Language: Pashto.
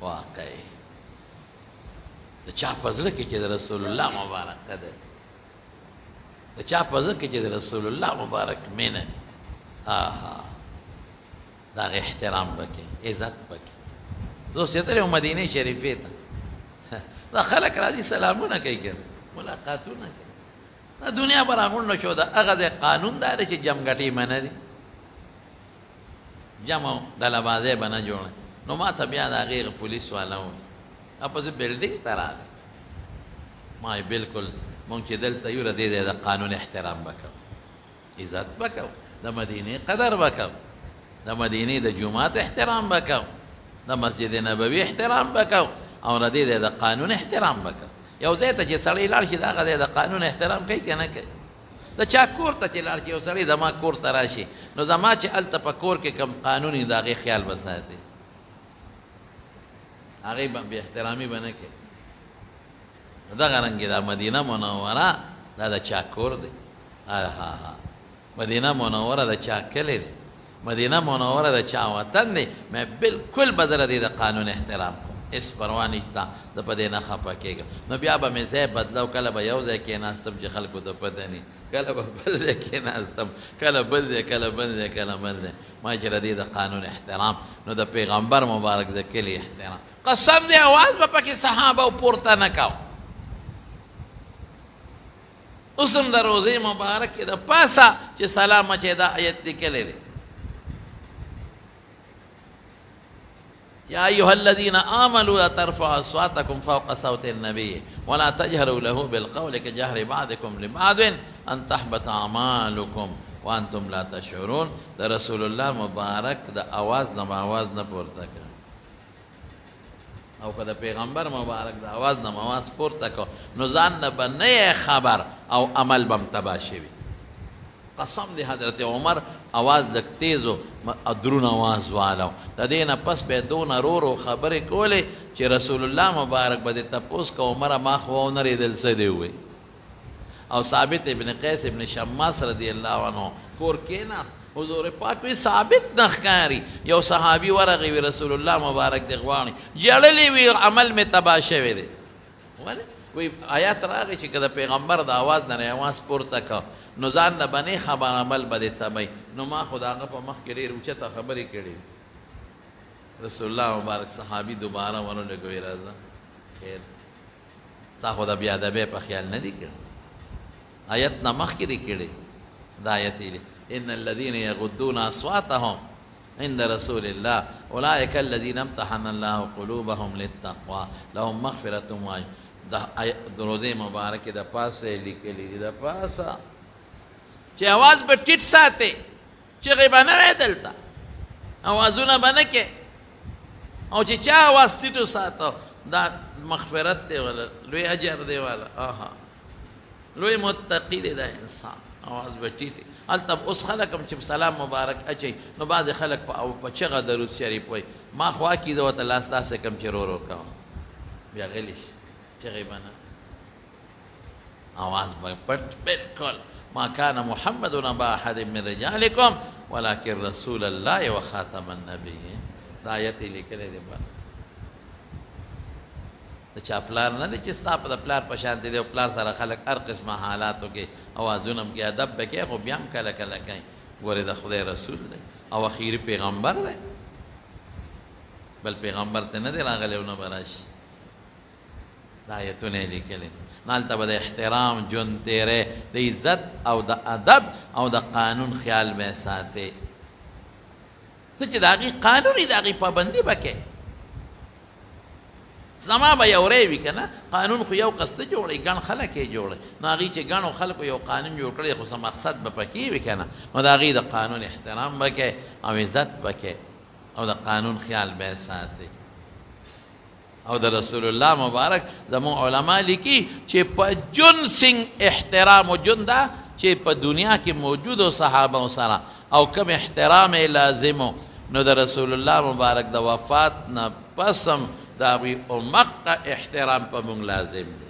واقعي د چا په زړه کې چې د رسول الله مبارک قدر د چا په زړه کې چې د رسول الله مبارک مینه دا احترام وکړي عزت وکړي دوست یې مدینه شریفه ته دا خلک راځي سلامونه کوي کنه ملاقاتونه کوي دا دنیا پر راغونډ شو دا هغه د قانون دا دی چې جمګټي منه دي جمع ډلهبازۍ به نه جوړه نو ما ته بیا د هغې پولیس والا وویل اپه زه بلډینګ ته راغلی ما یې بلکل مونږ چې دلته یو د دې د قانون احترام به کوو عزت به کوو د مدینې قدر به کوو د مدینې د جومات احترام به کوو د مسجد نبوي احترام به کوو او د دې د قانون احترام به کوو یو ځای ته چې سړی لاړ شي د هغه ځای د قانون احترام کوي که نه کوي د چا کور ته چې لاړ شي یو سړی زما کور ته راشي نو زما چې هلته په کور کې کوم قانون وي د هغې خیال به ساتي هغې به بې احترامي به نه کوي دغه رنګې دا مدینه منوره دا د چا کور دی مدینه منوره د چا کلی دی مدینه منوره د چا وطن دی مې بالکل به زه د دې د قانون احترام کوم هېڅ پروا نشته زه په دې نه خفه کېږم نو بیا به مې ځای بدلو کله به یو ځای کېناستم چې خلکو ته پته نه کله به بل ځای کېناستم کله بل ځای کله بل ځای کله بل ځای ما چې د دې د قانون احترام نو د پیغمبر مبارک د کلي احترام قسم دی اواز به پکې صحابه پورته نه کوو اوس هم د روضې مبارک کې د پاسه چې سلام چې دا آیت لیکلی دی يا أيها الذين آمنوا لا ترفعوا أصواتكم فوق صوت النبي ولا تجهروا له بالقول كجهر بعضكم لبعض أن تحبط أعمالكم وأنتم لا تشعرون ده رسول الله مبارک ده آواز نه آواز نه پورته کړ او که د پیغمبر مبارک د آواز نه آواز پورته کړ نو ځان نه به نه خبر او عمل به هم تباه شوي قسم دی حضرت عمر آواز لږ تیز و دروند آواز والو د دې نه پس به دونه رورو خبرې کولې چې رسول الله مبارک به دې تپوس که عمره ما خو ونرېدل څه دی ووایي او ثابت ابن قیس ابن شماس رضی الله عنه کور کېناست حضور پاک وی ثابت نه ښکاري یو صحابي ورغی وی رسول الله مبارک دې غواړي ژړلی وی عمل مې تباه شوی دی ولې وی آیات راغی چې که د پیغمبر د آواز نه آواز پورته که نو ځان نه به نه خبر عمل به دې تبی نو ما خو د هغه په مخ کې ډېر اوچته خبرې کړې رسول الله مبارک صحابي دوباره ورولګوي راځه خیر تا خو د بېادبۍ په خیال نه دي کړی آیت نه مخکې دې کړی دا آیت یې ان الذين يغضون اصواتهم عند رسول الله اولئك الذين امتحن الله قلوبهم للتقوى لهم مغفرة واجر د روزې مبارکې د پاسه لیکلي دي د پاسه چې اواز به ټیټ ساتې چغې به نه وی دلته اوازونه به نه کې او چې چا اواز ټیټ وساته دا مغفرت دی والا لوی اجر دی والا لوی متقی دی دا انسان اواز به ټیټ هلته اوس خلک هم چې سلام مبارک اچوي نو بعضې خلک په چغه درود شریف وایي ما خوا کې زه ورته لاس داسې کم چې رو رو کوم بیا غلی شي چغې به نه اواز به پټ بالکل ما كان محمد ابا احد من رجالكم ولكن رسول الله وخاتم النبيين دا آیت لیکلی دی د چا پلار نه دی چې ستا په د پلار په شان دی او پلار سره خلک هر قسمه حالاتو کې اوازونه هم کې ادب به کوي خو بیا هم کله کله کوي ګورې د خدای رسول دی او اخیري پیغمبر دی بل پیغمبر ته نه دی راغلی او نه به راشي دا آیتونه یې لیکلي نالته به د احترام ژوند تیری د عزت او د ادب او د قانون خیال به ساتې ته چې د هغې قانون وي د هغې پابندي به کوې زما به یو ری وي که نه قانون خو یو کس ته جوړوي ګڼ خلک یې جوړوي نو هغې چې ګڼو خلکو یو قانون جوړ کړی خو څه مقصد به پکې وي که نه نو د هغې د قانون احترام به کوې او عزت به کوې او د قانون خیال به ساتې او د رسول الله مبارک زمون علما لیکي چې په جون سنگ احترام و جون دا چې په دنیا کې موجودو صحابه سره او کم احترام لازمو نو د رسول الله مبارک د وفات نه پسم دا وی او مقه احترام په مونږ لازم دی